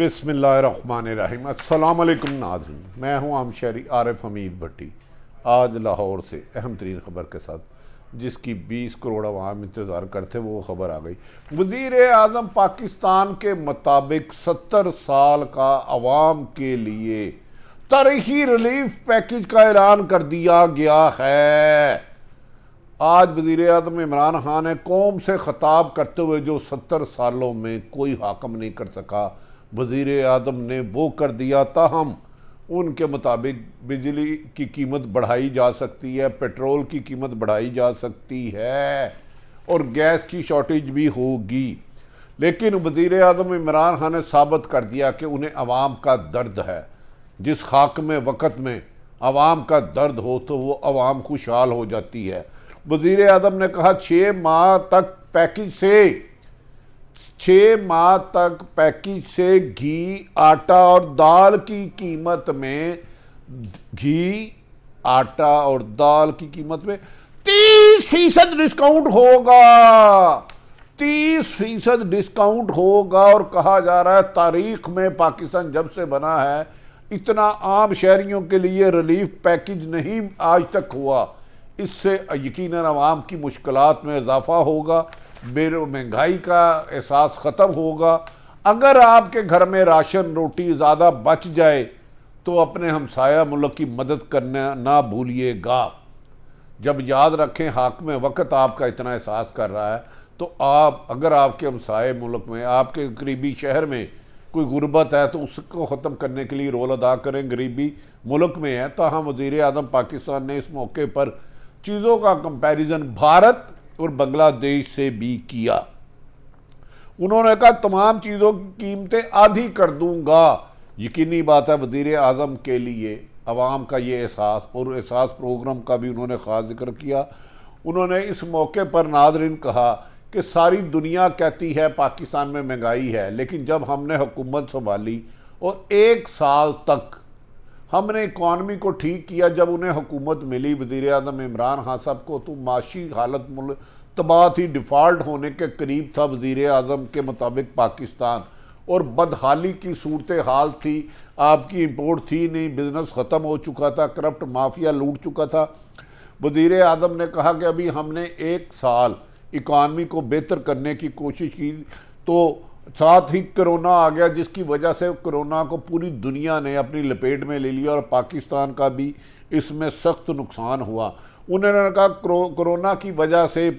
बिस्मिल्लाहिर्रहमानिर्रहीम। अस्सलाम वालेकुम नाज़रीन, मैं हूं आम शहरी आरिफ हमीद भट्टी। आज लाहौर से अहम तरीन खबर के साथ, जिसकी 20 करोड़ अवाम इंतज़ार करते, वो खबर आ गई। वज़ीर आज़म पाकिस्तान के मुताबिक 70 साल का अवाम के लिए तारीखी रिलीफ पैकेज का ऐलान कर दिया गया है। आज वज़ीर आज़म इमरान खान ने कौम से ख़िताब करते हुए जो 70 सालों में कोई हाकम नहीं कर सका, वज़ीर आज़म ने वो कर दिया। ताहम उनके मुताबिक बिजली की कीमत बढ़ाई जा सकती है, पेट्रोल की कीमत बढ़ाई जा सकती है और गैस की शॉर्टेज भी होगी। लेकिन वज़ीर आज़म इमरान खान ने साबित कर दिया कि उन्हें अवाम का दर्द है। जिस खाक में वक़्त में अवाम का दर्द हो तो वो अवाम खुशहाल हो जाती है। वज़ीर आज़म ने कहा 6 माह तक पैकेज से घी, आटा और दाल की कीमत में 30% डिस्काउंट होगा। 30% डिस्काउंट होगा। और कहा जा रहा है तारीख में पाकिस्तान जब से बना है इतना आम शहरियों के लिए रिलीफ पैकेज नहीं आज तक हुआ। इससे यकीनन अवाम की मुश्किलात में इजाफा होगा, महंगाई का एहसास ख़त्म होगा। अगर आपके घर में राशन रोटी ज़्यादा बच जाए तो अपने हमसाया मुल्क की मदद करना ना भूलिएगा। जब याद रखें हाकिम वक़्त आपका इतना एहसास कर रहा है तो आप अगर आपके हमसाए मुल्क में, आपके करीबी शहर में कोई गुर्बत है तो उसको ख़त्म करने के लिए रोल अदा करें। गरीबी मुल्क में है। तो हम वज़ीर आज़म पाकिस्तान ने इस मौके पर चीज़ों का कंपैरिजन भारत और बांग्लादेश से भी किया। उन्होंने कहा तमाम चीज़ों की कीमतें आधी कर दूंगा। यकीनी बात है वज़ीर आज़म के लिए अवाम का ये एहसास और एहसास प्रोग्राम का भी उन्होंने ख़ास जिक्र किया। उन्होंने इस मौके पर नाज़रीन कहा कि सारी दुनिया कहती है पाकिस्तान में महंगाई है, लेकिन जब हमने हुकूमत संभाली और 1 साल तक हमने इकॉनमी को ठीक किया, जब उन्हें हुकूमत मिली वज़ीर आज़म इमरान खान साहब को, तो माशी हालत मुल्क तबाह थी, डिफ़ॉल्ट होने के करीब था वज़ीर आज़म के मुताबिक पाकिस्तान, और बदहाली की सूरत हाल थी। आपकी इंपोर्ट थी नहीं, बिज़नेस ख़त्म हो चुका था, करप्ट माफिया लूट चुका था। वज़ीर आज़म ने कहा कि अभी हमने 1 साल इकॉनमी को बेहतर करने की कोशिश की, तो साथ ही कोरोना आ गया, जिसकी वजह से कोरोना को पूरी दुनिया ने अपनी लपेट में ले लिया और पाकिस्तान का भी इसमें सख्त नुकसान हुआ। उन्होंने कहा कोरोना की वजह से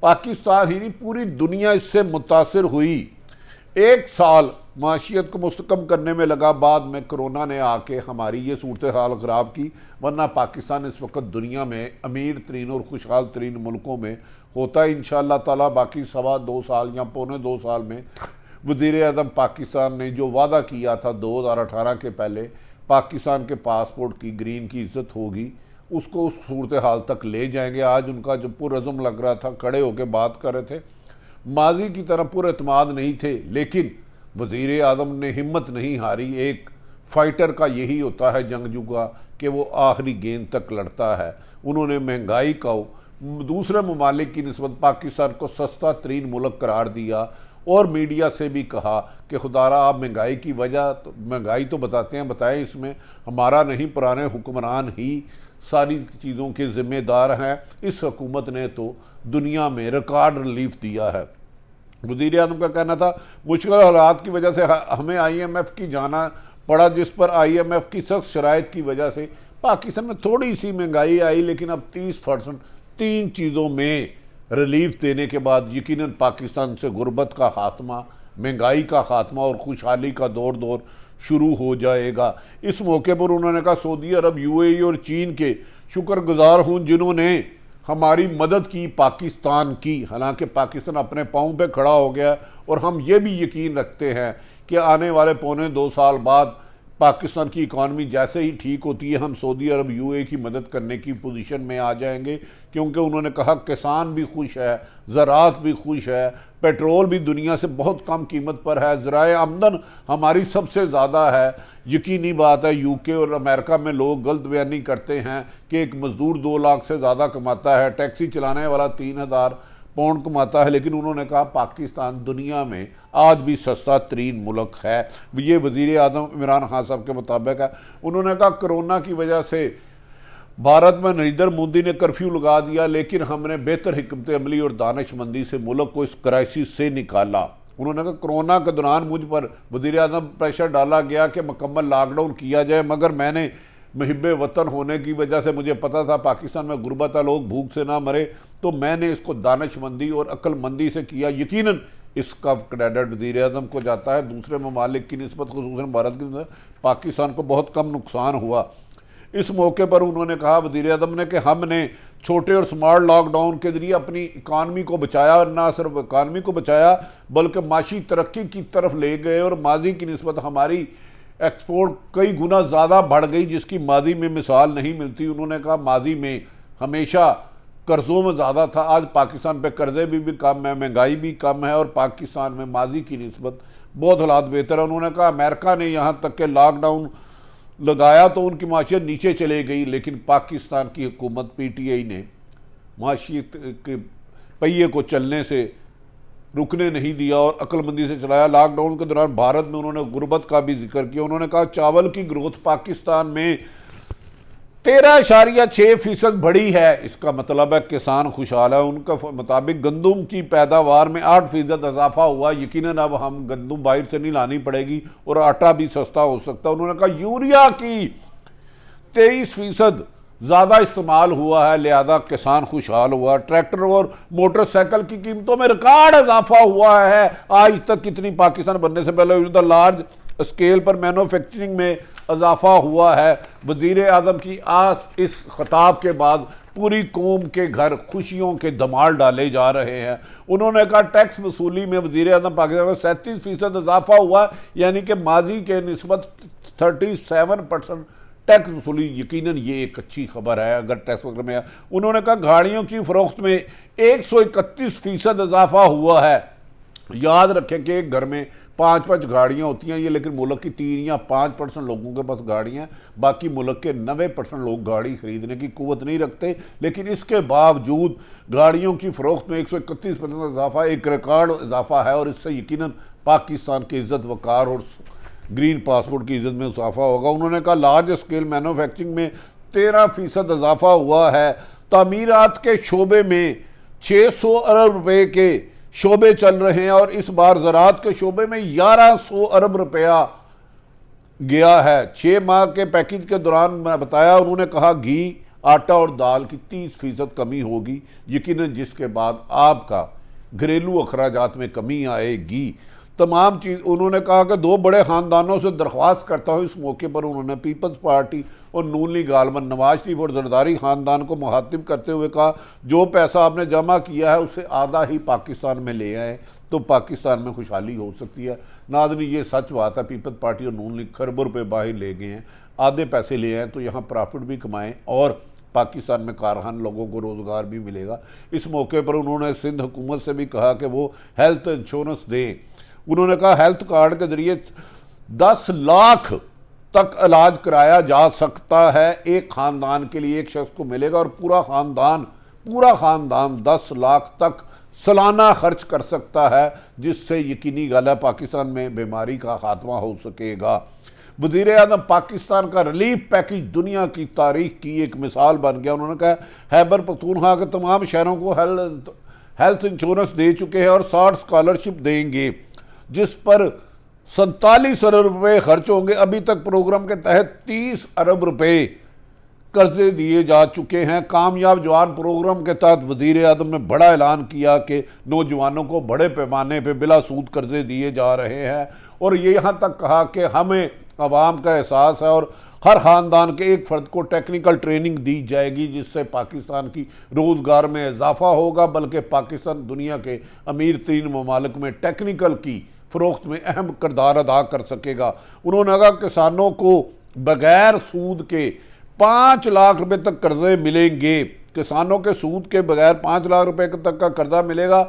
पाकिस्तान ही नहीं पूरी दुनिया इससे मुतासिर हुई। 1 साल माशियत को मुस्तकम करने में लगा, बाद में कोरोना ने आके हमारी ये सूरत हाल ख़राब की, वरना पाकिस्तान इस वक्त दुनिया में अमीर तरीन और खुशहाल तरीन मुल्कों में होता है इंशाअल्लाह ताला। बाकी 2.25 साल या 2.25 साल में वज़ीर आज़म पाकिस्तान ने जो वादा किया था 2018 के पहले पाकिस्तान के पासपोर्ट की ग्रीन की इज़्ज़त होगी, उसको उस सूरत हाल तक ले जाएंगे। आज उनका जो पुरअज़्म लग रहा था, खड़े होकर बात कर रहे थे, माजी की तरह पुरएतमाद नहीं थे, लेकिन वज़ीर आज़म ने हिम्मत नहीं हारी। एक फ़ाइटर का यही होता है जंगजू का कि वो आखिरी गेंद तक लड़ता है। उन्होंने महंगाई को दूसरे ममालिक की निस्बत पाकिस्तान को सस्ता तरीन मुल्क करार दिया और मीडिया से भी कहा कि खुदारा आप महंगाई की वजह, तो महंगाई तो बताते हैं, बताएं इसमें हमारा नहीं, पुराने हुक्मरान ही सारी चीज़ों के ज़िम्मेदार हैं। इस हुकूमत ने तो दुनिया में रिकॉर्ड रिलीफ दिया है। वज़ीर आज़म का कहना था मुश्किल हालात की वजह से हमें IMF की जाना पड़ा, जिस पर IMF की सख्त शराइत की वजह से पाकिस्तान में थोड़ी सी महंगाई आई, लेकिन अब 30% 3 चीज़ों में रिलीफ देने के बाद यकीनन पाकिस्तान से गुर्बत का खात्मा, महंगाई का खात्मा और खुशहाली का दौर शुरू हो जाएगा। इस मौके पर उन्होंने कहा सऊदी अरब, UAE और चीन के शुक्रगुजार हूँ जिन्होंने हमारी मदद की पाकिस्तान की। हालांकि पाकिस्तान अपने पाँव पे खड़ा हो गया और हम ये भी यकीन रखते हैं कि आने वाले 2.25 साल बाद पाकिस्तान की इकॉनमी जैसे ही ठीक होती है, हम सऊदी अरब UAE की मदद करने की पोजीशन में आ जाएंगे। क्योंकि उन्होंने कहा किसान भी खुश है, ज़राअत भी खुश है, पेट्रोल भी दुनिया से बहुत कम कीमत पर है, ज़राए आमदन हमारी सबसे ज़्यादा है। यकीनी बात है UK और अमेरिका में लोग गलत बयानी करते हैं कि एक मज़दूर 2 लाख से ज़्यादा कमाता है, टैक्सी चलाने वाला 3,000, पौंड कमाता है, लेकिन उन्होंने कहा पाकिस्तान दुनिया में आज भी सस्ता तरीन मुल्क है। ये वज़ीर आज़म इमरान खान साहब के मुताबिक है। उन्होंने कहा कोरोना की वजह से भारत में नरेंद्र मोदी ने कर्फ्यू लगा दिया, लेकिन हमने बेहतर हिकमत अमली और दानिशमंदी से मुल्क को इस क्राइसिस से निकाला। उन्होंने कहा कोरोना के दौरान मुझ पर वज़ीर आज़म प्रेशर डाला गया कि मुकम्मल लॉकडाउन किया जाए, मगर मैंने मुहिब्बे वतन होने की वजह से मुझे पता था पाकिस्तान में गुर्बत है, लोग भूख से ना मरे, तो मैंने इसको दानिशमंदी और अक्लमंदी से किया। यकीनन इसका क्रेडिट वज़ीर आज़म को जाता है। दूसरे ममालिक की निस्बत खुसूसन भारत की निस्बत पाकिस्तान को बहुत कम नुकसान हुआ। इस मौके पर उन्होंने कहा वज़ीर आज़म ने कि हमने छोटे और स्मार्ट लॉकडाउन के जरिए अपनी इकानमी को बचाया, और ना सिर्फ इकानमी को बचाया बल्कि माशी तरक्की की तरफ ले गए, और माजी की निस्बत हमारी एक्सपोर्ट कई गुना ज़्यादा बढ़ गई, जिसकी माजी में मिसाल नहीं मिलती। उन्होंने कहा माजी में हमेशा कर्ज़ों में ज़्यादा था, आज पाकिस्तान पे कर्ज़े भी कम है, महंगाई भी कम है, और पाकिस्तान में माजी की निस्बत बहुत हालात बेहतर है। उन्होंने कहा अमेरिका ने यहाँ तक के लॉकडाउन लगाया तो उनकी माशियत नीचे चले गई, लेकिन पाकिस्तान की हुकूमत PTI ने माशियत के पहिए को चलने से रुकने नहीं दिया और अक्लमंदी से चलाया। लॉकडाउन के दौरान भारत में उन्होंने गुर्बत का भी जिक्र किया। उन्होंने कहा चावल की ग्रोथ पाकिस्तान में 13.6% बढ़ी है, इसका मतलब है किसान खुशहाल है। उनका मुताबिक गंदम की पैदावार में 8% इजाफा हुआ। यकीनन अब हम गंदम बाहर से नहीं लानी पड़ेगी और आटा भी सस्ता हो सकता है। उन्होंने कहा यूरिया की 23% ज़्यादा इस्तेमाल हुआ है, लिहाजा किसान खुशहाल हुआ। ट्रैक्टर और मोटरसाइकिल की कीमतों में रिकॉर्ड इजाफा हुआ है। आज तक कितनी पाकिस्तान बनने से पहले लार्ज स्केल पर मैन्युफैक्चरिंग में इजाफा हुआ है। वज़ीर आज़म की आस इस खिताब के बाद पूरी कौम के घर खुशियों के धमाल डाले जा रहे हैं। उन्होंने कहा टैक्स वसूली में वज़ीर आज़म पाकिस्तान में 37% इजाफा हुआ, यानी कि माजी के निस्बत 37% टैक्स वसूली। यकीनन ये एक अच्छी खबर है अगर टैक्स वगैरह में। उन्होंने कहा गाड़ियों की फरोख्त में 131% इजाफा हुआ है। याद रखें कि एक घर में 5-5 गाड़ियाँ होती हैं ये, लेकिन मुल्क की 3 या 5% लोगों के पास गाड़ियाँ, बाकी मुल्क के 90% लोग गाड़ी खरीदने की कुव्वत नहीं रखते। लेकिन इसके बावजूद गाड़ियों की फरोख्त में 131% इजाफा एक रिकॉर्ड इजाफा है, और इससे यकीनन पाकिस्तान की इज़्ज़त वक़ार और ग्रीन पासपोर्ट की इज़्ज़त में इजाफा होगा। उन्होंने कहा लार्ज स्केल मैन्युफैक्चरिंग में 13% इजाफा हुआ है। तामीरात के शोबे में 600 अरब रुपए के शोबे चल रहे हैं, और इस बार ज़राअत के शोबे में 1100 अरब रुपया गया है 6 माह के पैकेज के दौरान। मैं बताया, उन्होंने कहा घी, आटा और दाल की 30% कमी होगी, यकीनन जिसके बाद आपका घरेलू अखराजात में कमी आएगी। तमाम चीज़ उन्होंने कहा कि 2 बड़े ख़ानदानों से दरख्वास्त करता हूँ। इस मौके पर उन्होंने पीपल्स पार्टी और नून लीग गालमन नवाज शरीफ और जरदारी ख़ानदान को मुखातिब करते हुए कहा जो पैसा आपने जमा किया है उससे आधा ही पाकिस्तान में ले आए तो पाकिस्तान में खुशहाली हो सकती है। नाज़रीन, ये सच बात है, पीपल्स पार्टी और नून लीग खरबों रुपये बाहर ले गए हैं, आधे पैसे ले आए तो यहाँ प्रॉफिट भी कमाएँ और पाकिस्तान में कारखान लोगों को रोज़गार भी मिलेगा। इस मौके पर उन्होंने सिंध हुकूमत से भी कहा कि वो हेल्थ इंश्योरेंस दें। उन्होंने कहा हेल्थ कार्ड के जरिए 10 लाख तक इलाज कराया जा सकता है, एक ख़ानदान के लिए एक शख्स को मिलेगा, और पूरा ख़ानदान 10 लाख तक सालाना खर्च कर सकता है, जिससे यकीनी गल है पाकिस्तान में बीमारी का खात्मा हो सकेगा। वज़ीर आज़म पाकिस्तान का रिलीफ पैकेज दुनिया की तारीख की एक मिसाल बन गया। उन्होंने कहा खैबर पख्तूनख्वा के तमाम शहरों को हेल्थ इंश्योरेंस दे चुके हैं और 60 स्कॉलरशिप देंगे, जिस पर 47 अरब रुपये खर्च होंगे। अभी तक प्रोग्राम के तहत 30 अरब रुपये कर्जे दिए जा चुके हैं। कामयाब जवान प्रोग्राम के तहत वज़ीर आज़म ने बड़ा ऐलान किया कि नौजवानों को बड़े पैमाने पे बिला सूद कर्जे दिए जा रहे हैं, और ये यहाँ तक कहा कि हमें अवाम का एहसास है और हर ख़ानदान के एक फ़र्द को टेक्निकल ट्रेनिंग दी जाएगी, जिससे पाकिस्तान की रोज़गार में इजाफा होगा, बल्कि पाकिस्तान दुनिया के अमीर तीन ममालिक में टेक्निकल की फ़रोख्त में अहम किरदार अदा कर सकेगा। उन्होंने कहा किसानों को बगैर सूद के 5 लाख रुपए तक कर्जे मिलेंगे। किसानों के सूद के बगैर 5 लाख रुपए तक का कर्जा मिलेगा।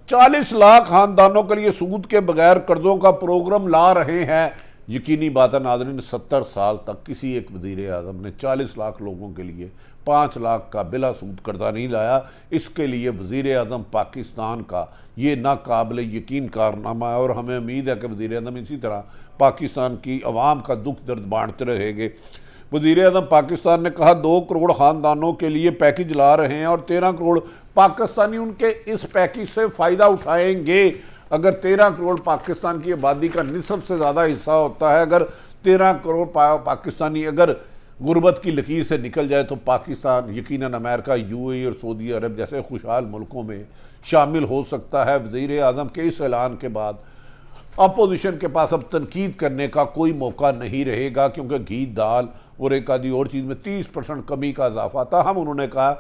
40 लाख ख़ानदानों के लिए सूद के बगैर कर्जों का प्रोग्राम ला रहे हैं। यकीनी बात है नाज़रीन, 70 साल तक किसी एक वज़ीर आज़म ने 40 लाख लोगों के लिए 5 लाख का बिला सूद कर्जा नहीं लाया। इसके लिए वज़ीर आज़म पाकिस्तान का ये नाकाबिल यकीन कारनामा है और हमें उम्मीद है कि वज़ीर आज़म इसी तरह पाकिस्तान की अवाम का दुख दर्द बांटते रहेंगे। वज़ीर आज़म पाकिस्तान ने कहा 2 करोड़ ख़ानदानों के लिए पैकेज ला रहे हैं और 13 करोड़ पाकिस्तानी उनके इस पैकेज से फ़ायदा उठाएंगे। अगर 13 करोड़ पाकिस्तान की आबादी का निसफ से ज़्यादा हिस्सा होता है, अगर 13 करोड़ पाकिस्तानी अगर गुर्बत की लकीर से निकल जाए तो पाकिस्तान यकीनन अमेरिका, यूएई और सऊदी अरब जैसे खुशहाल मुल्कों में शामिल हो सकता है। वज़ीर आज़म के इस ऐलान के बाद अपोजिशन के पास अब तनकीद करने का कोई मौका नहीं रहेगा, क्योंकि घी, दाल और एक आदि और चीज़ में 30% कमी का इजाफा था। हम उन्होंने कहा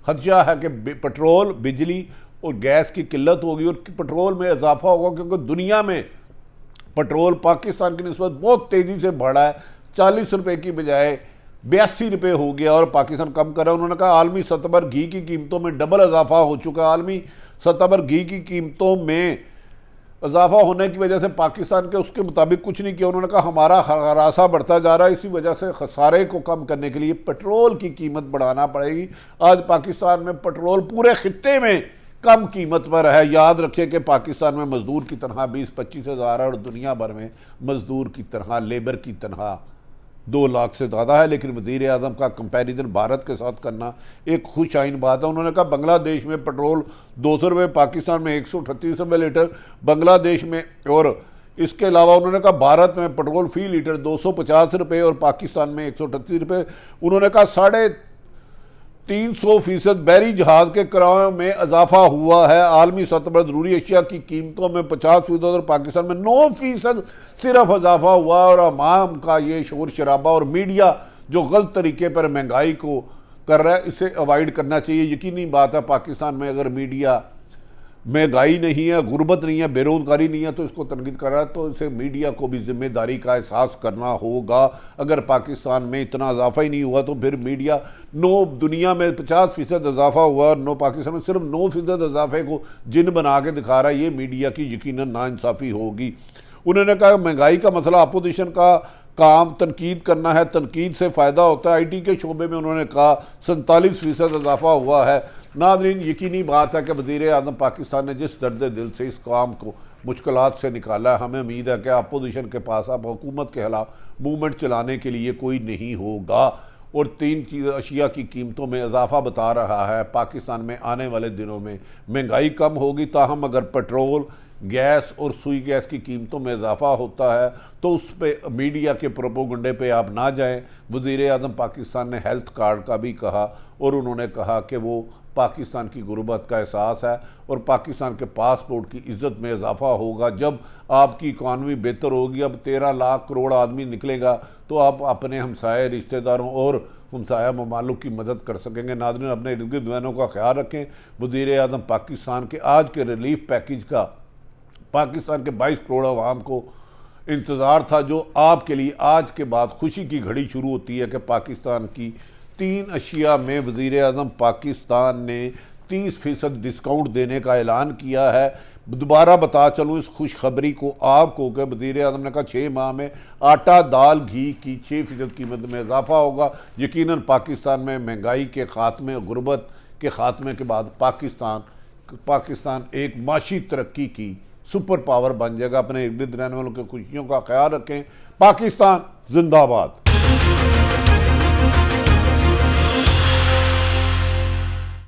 खदशा है कि पेट्रोल, बिजली और गैस की किल्लत होगी और पेट्रोल में इजाफा होगा, क्योंकि दुनिया में पेट्रोल पाकिस्तान की निस्बत बहुत तेज़ी से बढ़ा है। 40 रुपये की बजाय 82 रुपये हो गया और पाकिस्तान कम कर रहा है। उन्होंने कहा आलमी सतह पर घी की कीमतों में डबल इजाफा हो चुका है। आलमी सतह पर घी की कीमतों में इजाफा होने की वजह से पाकिस्तान के उसके मुताबिक कुछ नहीं किया। उन्होंने कहा हमारा हरासा बढ़ता जा रहा है, इसी वजह से खसारे को कम करने के लिए पेट्रोल की कीमत बढ़ाना पड़ेगी। आज पाकिस्तान में पेट्रोल पूरे खित्ते में कम कीमत पर है। याद रखें कि पाकिस्तान में मजदूर की तनख्वाह 20-25 हज़ार है और दुनिया भर में मजदूर की तनख्वाह, लेबर की तनख्वाह 2 लाख से ज़्यादा है। लेकिन वज़ीर आज़म का कंपैरिजन भारत के साथ करना एक खुश आइन बात है। उन्होंने कहा बांग्लादेश में पेट्रोल 200 रुपये, पाकिस्तान में 138 रुपये लीटर बांग्लादेश में, और इसके अलावा उन्होंने कहा भारत में पेट्रोल फ़ी लीटर 250 रुपये और पाकिस्तान में 138 रुपये। उन्होंने कहा 350% बहरी जहाज़ के किरायों में इजाफा हुआ है। आलमी सतह पर ज़रूरी अशिया की कीमतों में 50% और पाकिस्तान में 9% सिर्फ इजाफा हुआ। और अवाम का ये शोर शराबा और मीडिया जो गलत तरीके पर महंगाई को कर रहा है, इसे अवॉइड करना चाहिए। यकीनी बात है पाकिस्तान में अगर मीडिया महंगाई नहीं है, गुर्बत नहीं है, बेरोज़गारी नहीं है तो इसको तनकीद कर रहा है, तो इसे मीडिया को भी जिम्मेदारी का एहसास करना होगा। अगर पाकिस्तान में इतना इजाफा ही नहीं हुआ तो फिर मीडिया दुनिया में 50% इजाफा हुआ और पाकिस्तान में सिर्फ 9% इजाफे को जिन बना के दिखा रहा है, ये मीडिया की यकीनन नाइंसाफ़ी होगी। उन्होंने कहा महंगाई का मसला अपोजिशन का काम तनकीद करना है, तनकीद से फ़ायदा होता है। IT के शोबे में उन्होंने कहा 47% इजाफा हुआ है। नाज़रीन, यकीनी बात है कि वज़ीर आज़म पाकिस्तान ने जिस दर्द दिल से इस काम को मुश्किलात से निकाला है, हमें उम्मीद है कि अपोजिशन के पास अब हुकूमत के खिलाफ मूवमेंट चलाने के लिए कोई नहीं होगा। और 3 अशिया की कीमतों में इजाफा बता रहा है। पाकिस्तान में आने वाले दिनों में महंगाई कम होगी, ताहम अगर पेट्रोल, गैस और सुई गैस की कीमतों में इजाफा होता है तो उस पर मीडिया के प्रोपोगंडे पे आप ना जाएं। वज़ीर आज़म पाकिस्तान ने हेल्थ कार्ड का भी कहा और उन्होंने कहा कि वो पाकिस्तान की गुर्बत का एहसास है और पाकिस्तान के पासपोर्ट की इज़्ज़त में इजाफा होगा। जब आपकी इकॉनमी बेहतर होगी, अब 13 लाख करोड़ आदमी निकलेगा तो आप अपने हमसाए रिश्तेदारों और हमसाया ममालिक की मदद कर सकेंगे। नाज़रीन, अपने इर्द गिर्द बहनों का ख्याल रखें। वज़ीर आज़म पाकिस्तान के आज के रिलीफ पैकेज का पाकिस्तान के 22 करोड़ अवाम को इंतज़ार था, जो आपके लिए आज के बाद खुशी की घड़ी शुरू होती है कि पाकिस्तान की 3 अशिया में वज़ीर आज़म पाकिस्तान ने 30% डिस्काउंट देने का ऐलान किया है। दोबारा बता चलूँ इस खुशखबरी को आपको कि वज़ीर आज़म ने कहा 6 माह में आटा, दाल, घी की 6% कीमत में इजाफा होगा। यकीनन पाकिस्तान में महंगाई के ख़ात्मे और गुर्बत के ख़ात्मे के बाद पाकिस्तान एक माशी तरक्की की सुपर पावर बन जाएगा। अपने इर्द गिर्द रहने वालों की खुशियों का ख्याल रखें। पाकिस्तान जिंदाबाद।